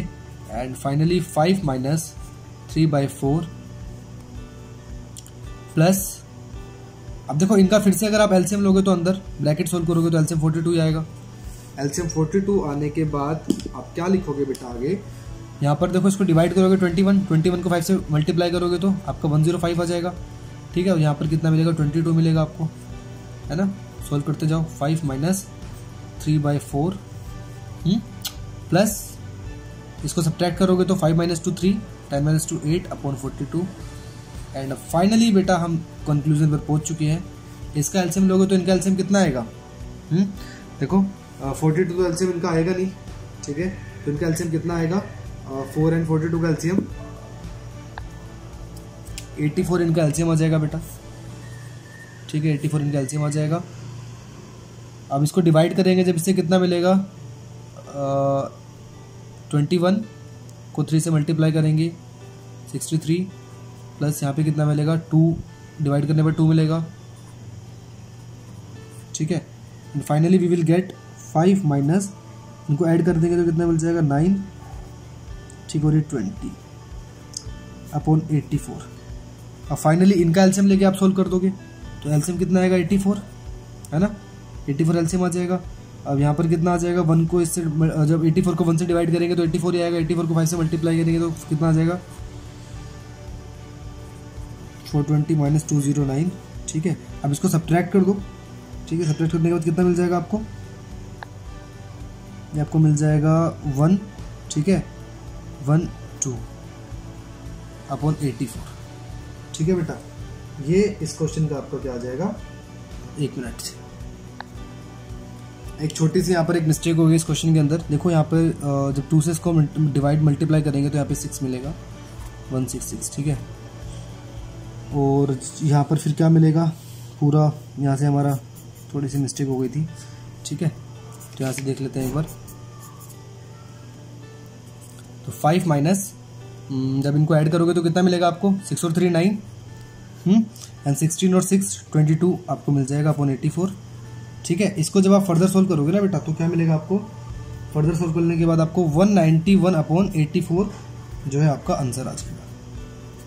And finally 5 minus 3/4 plus, अब देखो इनका फिर से अगर आप एलसीएम लोगे तो अंदर ब्रैकेट सोल्व करोगे तो एलसीएम 42 आएगा। एलसीएम 42 आने के बाद आप क्या लिखोगे बेटा आगे, यहाँ पर देखो इसको डिवाइड करोगे 21 को 5 से मल्टीप्लाई करोगे तो आपका 105 आ जाएगा, ठीक है। और यहाँ पर कितना मिलेगा, 22 मिलेगा आपको, है ना। सोल्व करते जाओ। 5 माइनस 3/4 प्लस इसको सब्ट्रैक्ट करोगे तो 5 माइनस 2 3, 10 माइनस 2 8/42, एंड फाइनली बेटा हम कंक्लूजन पर पहुंच चुके हैं। इसका एलसीएम लोगे तो इनका एलसीएम कितना आएगा, देखो 42 तो एलसीएम इनका आएगा नहीं, ठीक है। तो इनका एलसीएम कितना आएगा, 4 एंड 42 का एलसीएम 84 इनका एलसीएम आ जाएगा बेटा, ठीक है। 84 इनका एलसीएम आ जाएगा। अब इसको डिवाइड करेंगे जब, इससे कितना मिलेगा, 21 को 3 से मल्टीप्लाई करेंगे 63 प्लस यहाँ पे कितना मिलेगा, 2 डिवाइड करने पर 2 मिलेगा, ठीक है। And finally we will get 5 minus, इनको ऐड कर देंगे तो कितना मिल जाएगा, 9, ठीक, और ये 20/84। अब फाइनली इनका एलसीएम लेके आप सोल्व कर दोगे तो एलसीएम कितना आएगा, 84, है ना। 84 एलसीएम आ जाएगा। अब यहाँ पर कितना आ जाएगा, 1 को इससे, जब 84 को 1 से डिवाइड करेंगे तो 84 ही आएगा, 84 को 5 से मल्टीप्लाई करेंगे तो कितना आ जाएगा, 420 माइनस 209, ठीक है। अब इसको सब्ट्रैक्ट कर दो, ठीक है। सब्ट्रैक्ट करने के बाद कितना मिल जाएगा आपको, ये आपको मिल जाएगा 1, ठीक है, 12/84, ठीक है बेटा। ये इस क्वेश्चन का आपको क्या आ जाएगा, 1 मिनट से एक छोटी सी यहाँ पर एक मिस्टेक हो गई इस क्वेश्चन के अंदर। देखो यहाँ पर जब 2 से इसको डिवाइड मल्टीप्लाई करेंगे तो यहाँ पे 6 मिलेगा, 166, ठीक है। और यहाँ पर फिर क्या मिलेगा, पूरा यहाँ से हमारा थोड़ी सी मिस्टेक हो गई थी, ठीक है। तो यहाँ से देख लेते हैं एक बार। तो 5 माइनस, जब इनको ऐड करोगे तो कितना मिलेगा आपको, 6 और 3 9, एंड 16 और 6 22 आपको मिल जाएगा (84), ठीक है। इसको जब आप फर्दर सोल्व करोगे ना बेटा तो क्या मिलेगा आपको, फर्दर सोल्व करने के बाद आपको 191/84 जो है आपका आंसर आ जाएगा,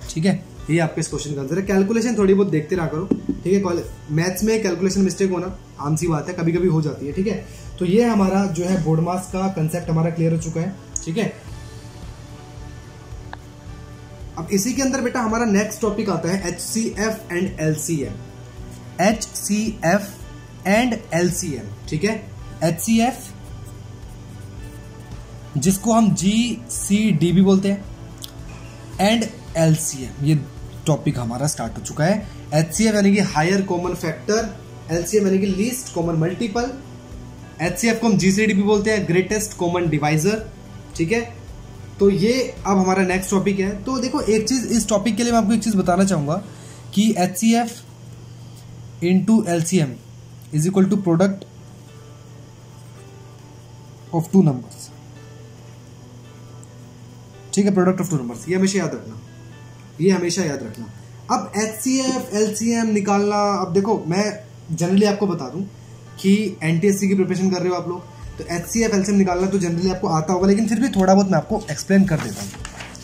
ठीक है। ये आपके इस क्वेश्चन का आंसर है। कैलकुलेशन थोड़ी बहुत देखते रहा करो, ठीक है। मैथ्स में कैलकुलेशन मिस्टेक होना आम सी बात है, कभी कभी हो जाती है, ठीक है। तो ये हमारा जो है बोर्ड मास का कंसेप्ट हमारा क्लियर हो चुका है, ठीक है। अब इसी के अंदर बेटा हमारा नेक्स्ट टॉपिक आता है HCF and LCM। HCF and LCM, ठीक है। HCF जिसको हम GCD भी बोलते हैं, एंड LCM, ये टॉपिक हमारा स्टार्ट हो चुका है। HCF यानी कि हायर कॉमन फैक्टर, LCM यानी कि लीस्ट कॉमन मल्टीपल। HCF को हम GCD भी बोलते हैं, ग्रेटेस्ट कॉमन डिवाइजर, ठीक है। तो ये अब हमारा नेक्स्ट टॉपिक है। तो देखो एक चीज इस टॉपिक के लिए मैं आपको एक चीज बताना चाहूंगा कि HCF into LCM is equal to product of 2 numbers, ठीक है। प्रोडक्ट ऑफ 2 नंबर्स, ये हमेशा याद रखना, ये हमेशा याद रखना। अब HCF LCM निकालना, अब देखो मैं जनरली आपको बता दूं कि NTSC की प्रिपरेशन कर रहे हो आप लोग, तो HCF एलसीएम निकालना तो जनरली आपको आता होगा, लेकिन फिर भी थोड़ा बहुत मैं आपको एक्सप्लेन कर देता हूँ,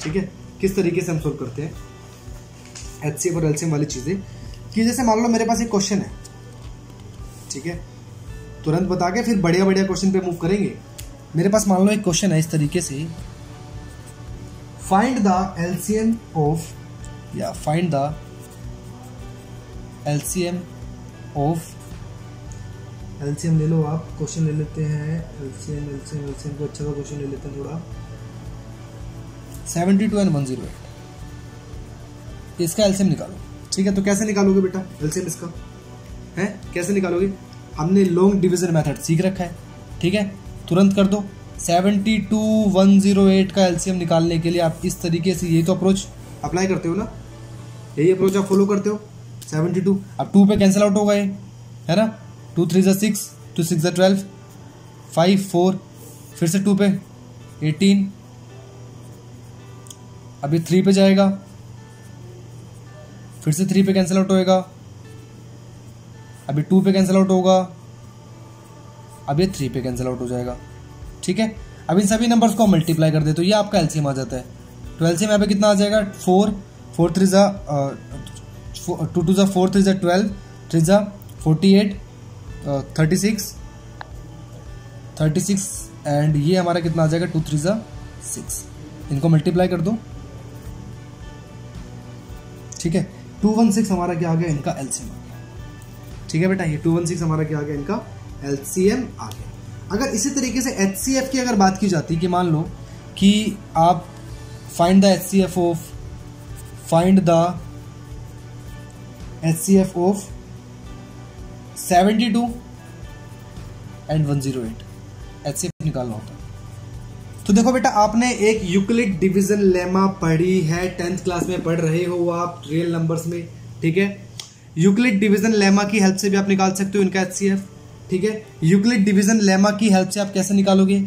ठीक है, किस तरीके से हम सोल्व करते हैं HCF और एलसीएम वाली चीज़ें। कि जैसे मान लो मेरे पास एक क्वेश्चन है, ठीक है, तुरंत बता के फिर बढ़िया बढ़िया क्वेश्चन पे मूव करेंगे। मेरे पास मान लो एक क्वेश्चन है इस तरीके से, फाइंड द एलसीएम ऑफ, या find the LCM of, LCM ले लो आप, क्वेश्चन ले लेते हैं एलसीएम को अच्छा सा क्वेश्चन ले लेते हैं थोड़ा, 72 and 108, इसका एलसीएम निकालो, ठीक है। तो कैसे निकालोगे बेटा एलसीएम इसका, है कैसे निकालोगे? हमने लॉन्ग डिवीजन मेथड सीख रखा है, ठीक है, तुरंत कर दो। 72 108 का एलसीएम निकालने के लिए आप इस तरीके से, ये तो अप्रोच अप्लाई करते हो ना, यही अप्रोच आप फॉलो करते हो। 72 अब 2 पे कैंसिल आउट होगा ये, है ना, 2 3 ज़ा 6, 2 6 ज़ा 12, 5 4, फिर से 2 पे 18, अभी 3 पे जाएगा, फिर से 3 पे कैंसिल आउट होएगा, अभी 2 पे कैंसिल आउट होगा, अब ये 3 पे कैंसिल आउट हो जाएगा, ठीक है। अब इन सभी नंबर्स को मल्टीप्लाई कर दे तो ये आपका एलसीएम आ जाता है। तो एलसीएम यहाँ पे कितना आ जाएगा, 4 4 3 ज़ा 2 2 ज़ा 4 3 ज़ा 12, 3 ज़ा 48, 36 एंड ये हमारा कितना आ जाएगा, 2 3 ज़ा 6, इनको मल्टीप्लाई कर दो, ठीक है। 216 हमारा क्या आ गया, इनका एलसीएम आ गया, ठीक है बेटा, ये 216 हमारा क्या आ गया, इनका एलसीएम आ गया। अगर इसी तरीके से HCF की अगर बात की जाती कि मान लो कि आप find the HCF of 72 and 108 HCF निकालना होता। तो देखो बेटा, आपने एक यूक्लिड डिवीजन लेमा पढ़ी है, 10th क्लास में पढ़ रहे हो आप रियल नंबर्स में, ठीक है। यूक्लिड डिवीजन लेमा की हेल्प से भी आप निकाल सकते हो इनका HCF, ठीक है। यूक्लिड डिवीजन लेमा की हेल्प से आप कैसे निकालोगे,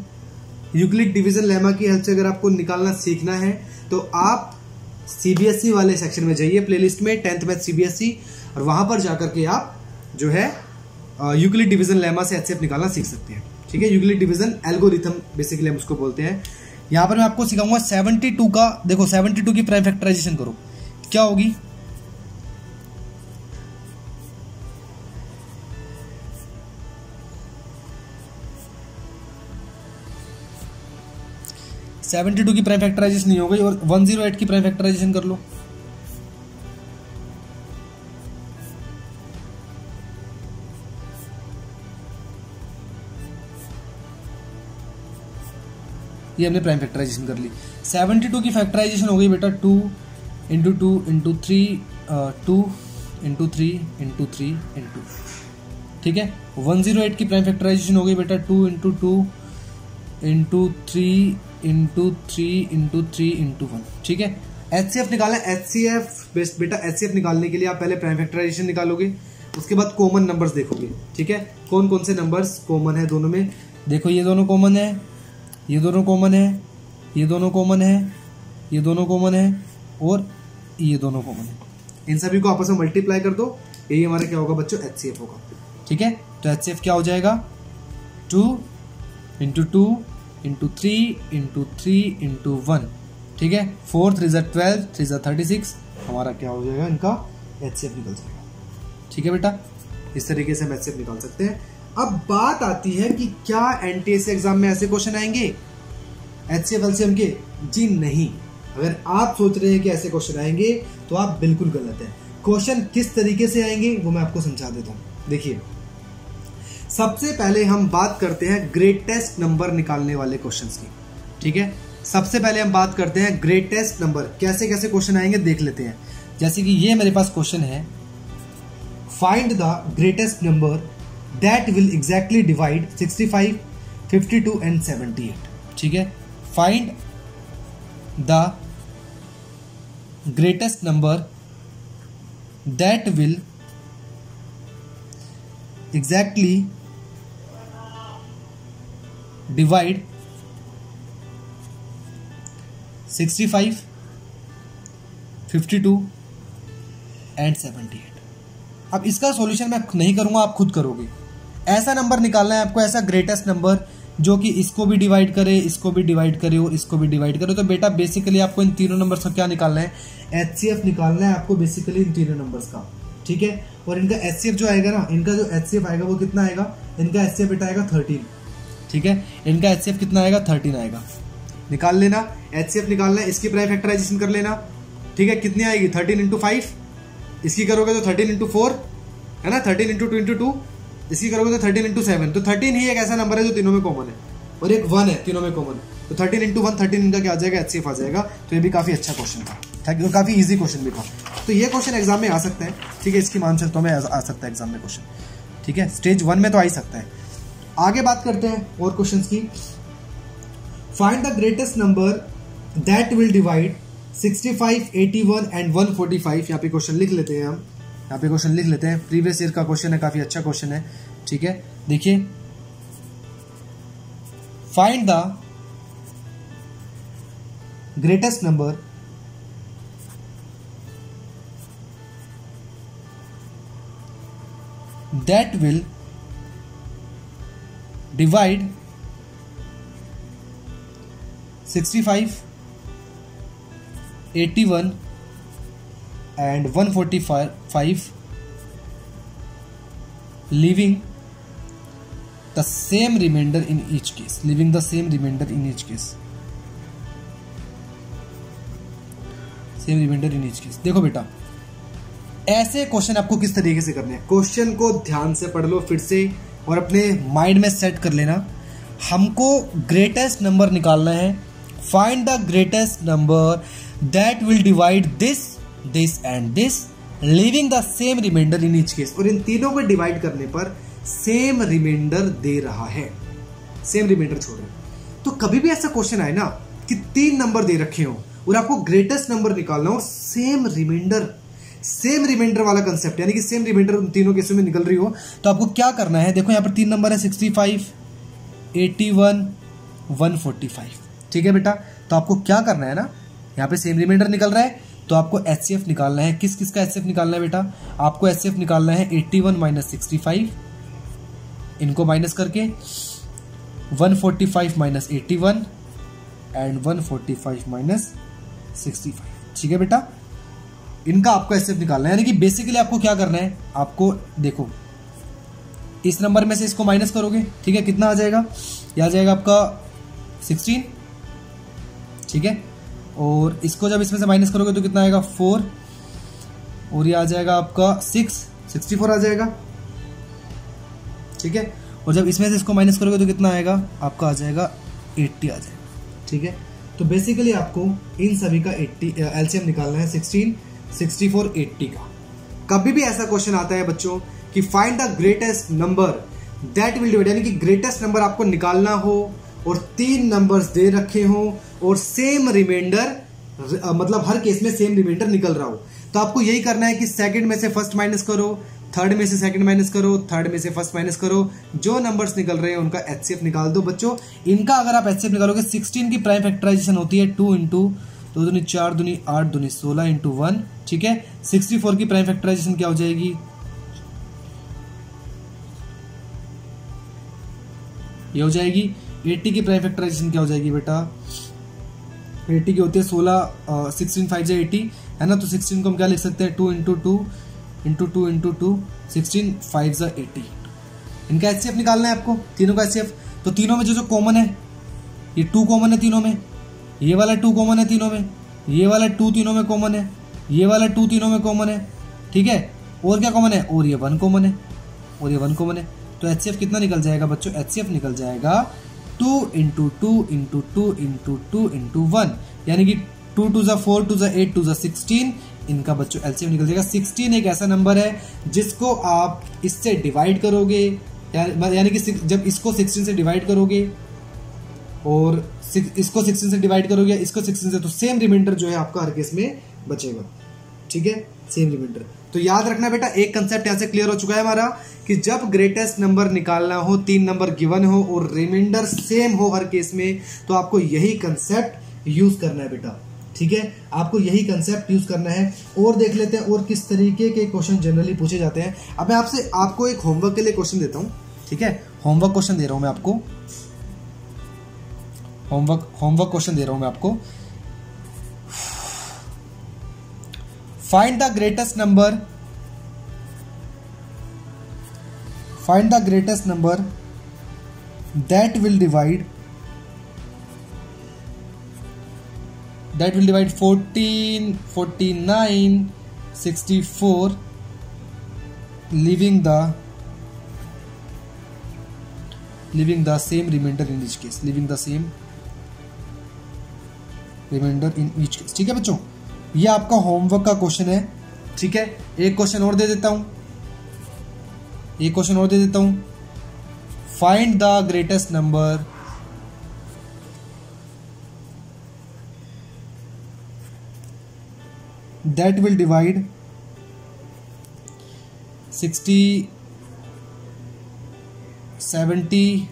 यूक्लिड डिवीजन लेमा की हेल्प से अगर आपको निकालना सीखना है तो आप CBSE वाले सेक्शन में जाइए, प्लेलिस्ट में 10th मैथ CBSE, और वहां पर जाकर के आप जो है यूक्लिड डिवीजन लेमा से HCF निकालना सीख सकते हैं, ठीक है। यूक्लिड डिवीजन एल्गोरिथम बेसिकली हम उसको बोलते हैं। यहां पर मैं आपको सिखाऊंगा 72 का, देखो 72 की प्राइम फैक्टराइजेशन करो, क्या होगी, सेवेंटी टू की प्राइम फैक्टराइजेशन नहीं हो गई, और 108 की प्राइम फैक्टराइजेशन कर लो, ये हमने प्राइम फैक्टराइजेशन कर ली। 72 की फैक्टराइजेशन हो गई बेटा 2 into 2 into 3, 2 into 3 into 3 into, ठीक है। 108 की प्राइम फैक्टराइजेशन हो गई बेटा 2 into 2 into 3 into 3 into 3 into 1, ठीक है। HCF निकालना, HCF बेटा HCF निकालने के लिए आप पहले प्राइम फैक्टराइजेशन निकालोगे, उसके बाद कॉमन नंबर्स देखोगे, ठीक है, कौन कौन से नंबर्स कॉमन है दोनों में। देखो ये दोनों कॉमन है, ये दोनों कॉमन है, ये दोनों कॉमन है, ये दोनों कॉमन है, और ये दोनों कॉमन है। इन सभी को आपस में मल्टीप्लाई कर दो, यही हमारा क्या होगा बच्चों, HCF होगा, ठीक है। तो HCF क्या हो जाएगा, 2 इंटू 2 इंटू 3 इंटू 3 इंटू 1, ठीक है। 4 3 ज़ा 12, 3 ज़ा 36, हमारा क्या हो जाएगा, इनका HCF निकल जाएगा, ठीक है बेटा। इस तरीके से हम HCF निकाल सकते हैं। अब बात आती है कि क्या NTSC एग्जाम में ऐसे क्वेश्चन आएंगे HCF LCM के? जी नहीं। अगर आप सोच रहे हैं कि ऐसे क्वेश्चन आएंगे तो आप बिल्कुल गलत है। क्वेश्चन किस तरीके से आएंगे वो मैं आपको समझा देता हूं। देखिए, सबसे पहले हम बात करते हैं ग्रेटेस्ट नंबर निकालने वाले क्वेश्चंस की, ठीक है। सबसे पहले हम बात करते हैं ग्रेटेस्ट नंबर, कैसे कैसे क्वेश्चन आएंगे देख लेते हैं। जैसे कि ये मेरे पास क्वेश्चन है, find the greatest number that will exactly divide 65, 52 and 78, ठीक है। Find the greatest number that will exactly divide 65, 52 and 78। अब इसका सॉल्यूशन मैं नहीं करूंगा, आप खुद करोगे। ऐसा नंबर निकालना है आपको, ऐसा ग्रेटेस्ट नंबर जो कि इसको भी डिवाइड करे, इसको भी डिवाइड करे और इसको भी डिवाइड करे। तो बेटा बेसिकली आपको इन तीनों नंबर्स का क्या निकालना है, HCF निकालना है आपको बेसिकली इन तीनों नंबर्स का, ठीक है। और इनका HCF जो आएगा ना, इनका जो HCF आएगा वो कितना आएगा, इनका HCF बेटा आएगा 13, ठीक है। इनका HCF कितना आएगा, 13 आएगा, निकाल लेना। HCF निकालना है, इसकी प्राइम फैक्टराइजेशन कर लेना, ठीक है। कितनी आएगी, 13 इंटू 5, इसकी करोगे तो 13 इंटू 4 है ना, 13 इंटू 2 इंटू 2, इसकी करोगे तो 13 इंटू 7। तो 13 ही एक ऐसा नंबर है जो तीनों में कॉमन है, और एक 1 है तीनों में कॉमन। तो 13 इंटू 1 13 इनका क्या आ जाएगा, HCF आ जाएगा। तो ये भी काफी अच्छा क्वेश्चन था, काफी इजी क्वेश्चन भी था। तो ये क्वेश्चन एग्जाम में आ सकता है, ठीक है। इसकी मान शर्तों में आ सकता है एग्जाम में क्वेश्चन, ठीक है। स्टेज 1 में तो आ ही सकता है। आगे बात करते हैं और क्वेश्चन की। Find the greatest number that will divide 65, 81 and 145। यहाँ पे क्वेश्चन लिख लेते हैं हम, यहाँ पे क्वेश्चन लिख लेते हैं। प्रीवियस ईयर का क्वेश्चन है, काफी अच्छा क्वेश्चन है, ठीक है। देखिए, find the greatest number that will divide 65, 81 and 145, leaving the same remainder in each case, leaving the same remainder in each case, same remainder in each case। देखो बेटा, ऐसे क्वेश्चन आपको किस तरीके से करने हैं, क्वेश्चन को ध्यान से पढ़ लो फिर से और अपने माइंड में सेट कर लेना। हमको ग्रेटेस्ट नंबर निकालना है। Find the greatest number that will divide this, this and this, leaving the same remainder in each case. और इन तीनों को डिवाइड करने पर सेम रिमाइंडर दे रहा है, सेम रिमाइंडर छोड़ रहे। तो कभी भी ऐसा क्वेश्चन आए ना कि 3 नंबर दे रखे हो और आपको ग्रेटेस्ट नंबर निकालना हो, सेम रिमाइंडर वाला कंसेप्ट, यानी कि सेम रिमाइंडर उन तीनों केसों में निकल रही हो, तो आपको क्या करना है। देखो यहाँ पर 3 नंबर है, 65, 81, 145, ठीक है बेटा। तो आपको क्या करना है ना, यहाँ पे सेम रिमाइंडर निकल रहा है तो आपको HCF निकालना है। किस किस का HCF निकालना है बेटा, आपको HCF निकालना है 81 माइनस 65, इनको माइनस करके 145 माइनस 81 एंड 145 माइनस 65, ठीक है बेटा। इनका आपको HCF निकालना है, यानी कि बेसिकली आपको क्या करना है, आपको देखो इस नंबर में से इसको माइनस करोगे, ठीक है। कितना आ जाएगा, यह आ जाएगा आपका 16, ठीक है। और इसको जब इसमें से माइनस करोगे तो कितना आएगा 4, और ये आ जाएगा आपका 64 आ जाएगा, ठीक है। और जब इसमें से इसको माइनस करोगे तो कितना आएगा, आपका आ जाएगा 80 आ जाएगा, ठीक है। तो बेसिकली आपको इन सभी का 80 LCM निकालना है, 16, 64, 80 का। कभी भी ऐसा क्वेश्चन आता है बच्चों कि find the greatest number that will divide, यानी कि ग्रेटेस्ट नंबर आपको निकालना हो और 3 नंबर्स दे रखे हो और सेम रिमाइंडर, मतलब हर केस में सेम रिमाइंडर निकल रहा हो, तो आपको यही करना है कि सेकंड में से फर्स्ट माइनस करो, थर्ड में से सेकंड माइनस करो, थर्ड में से फर्स्ट माइनस करो, जो नंबर्स निकल रहे हैं उनका HCF निकाल दो बच्चों। इनका अगर आप HCF निकालोगे, 16 की प्राइम फैक्टराइजेशन होती है 2 इंटू 2 दूनी 4 दूनी 8 दूनी 16 इंटू 1, ठीक है। 64 की प्राइम फैक्टराइजेशन क्या हो जाएगी, ये हो जाएगी। 80 की प्राइम फैक्टराइजेशन क्या हो जाएगी बेटा, 80 की होती है 16, 16 5 जा 80 है ना। तो 16 को हम क्या लिख सकते हैं, 2 इंटू 2 इंटू 2 इंटू 2, 16 5 जा 80। इनका HCF निकालना है आपको, तीनों का HCF। तो तीनों में जो कॉमन है, ये 2 कॉमन है तीनों में, ये वाला 2 कॉमन है तीनों में, ये वाला 2 तीनों में कॉमन है, ये वाला 2 तीनों में कॉमन है, ठीक है। और क्या कॉमन है, और ये 1 कॉमन है, और ये 1 कॉमन है। तो HCF कितना निकल जाएगा बच्चों, HCF निकल जाएगा 2 इंटू 2 इंटू 2 इंटू 2 इंटू 1, यानी कि 2 2 जा 4, 2 जा 8, 2 जा 16। इनका बच्चों LCM निकल जाएगा 16। एक ऐसा नंबर है जिसको आप इससे डिवाइड करोगे, यानी कि जब इसको 16 से डिवाइड करोगे और इसको 16 से डिवाइड करोगे, इसको 16 से, तो सेम रिमाइंडर जो है आपका हर केस में बचेगा, ठीक है, सेम रिमाइंडर। तो याद रखना बेटा, एक कंसेप्ट यहां से क्लियर हो चुका है हमारा कि जब ग्रेटेस्ट नंबर निकालना हो, 3 नंबर गिवन हो और रिमाइंडर सेम हो हर केस में, तो आपको यही कंसेप्ट यूज करना है बेटा, ठीक है। आपको यही कंसेप्ट यूज करना है। और देख लेते हैं और किस तरीके के क्वेश्चन जनरली पूछे जाते हैं। अब मैं आपको एक होमवर्क के लिए क्वेश्चन देता हूं, ठीक है। होमवर्क क्वेश्चन दे रहा हूं मैं आपको, होमवर्क क्वेश्चन दे रहा हूं मैं आपको। Find the greatest number that will divide 14, 49, 64, leaving the same remainder in each case, ठीक है बच्चों, ये आपका होमवर्क का क्वेश्चन है। ठीक है, एक क्वेश्चन और दे देता हूं, find the greatest number that will divide 60, 70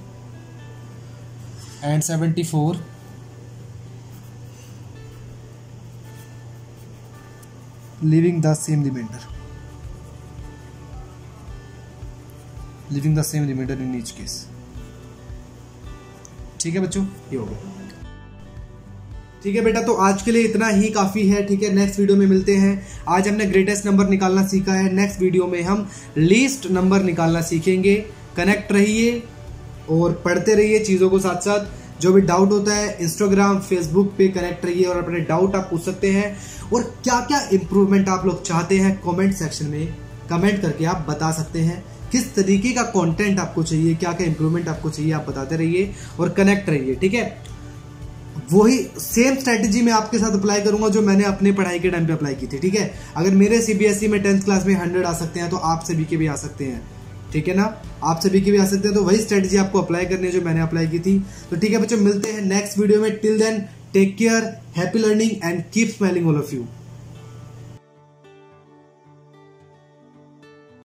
and 74, leaving the same remainder in each case। ठीक है बच्चों, ये हो गया। ठीक है बेटा, तो आज के लिए इतना ही काफी है। ठीक है, नेक्स्ट वीडियो में मिलते हैं। आज हमने ग्रेटेस्ट नंबर निकालना सीखा है, नेक्स्ट वीडियो में हम लीस्ट नंबर निकालना सीखेंगे। कनेक्ट रहिए और पढ़ते रहिए चीजों को साथ साथ। जो भी डाउट होता है इंस्टाग्राम, फेसबुक पे कनेक्ट रहिए और अपने डाउट आप पूछ सकते हैं। और क्या क्या इंप्रूवमेंट आप लोग चाहते हैं कमेंट सेक्शन में कमेंट करके आप बता सकते हैं। किस तरीके का कंटेंट आपको चाहिए, क्या क्या इंप्रूवमेंट आपको चाहिए, आप बताते रहिए और कनेक्ट रहिए। ठीक है, वही सेम स्ट्रेटेजी मैं आपके साथ अप्लाई करूंगा जो मैंने अपने पढ़ाई के टाइम पे अप्लाई की थी। ठीक है, अगर मेरे सीबीएसई में 10th क्लास में 100 आ सकते हैं तो आप सभी के भी आ सकते हैं। ठीक है ना, आप सभी के भी आ सकते हैं। तो वही स्ट्रेटेजी आपको अप्लाई करनी है जो मैंने अप्लाई की थी। तो ठीक है बच्चों, मिलते हैं नेक्स्ट वीडियो में। Till then take care, happy learning and keep smiling all of you.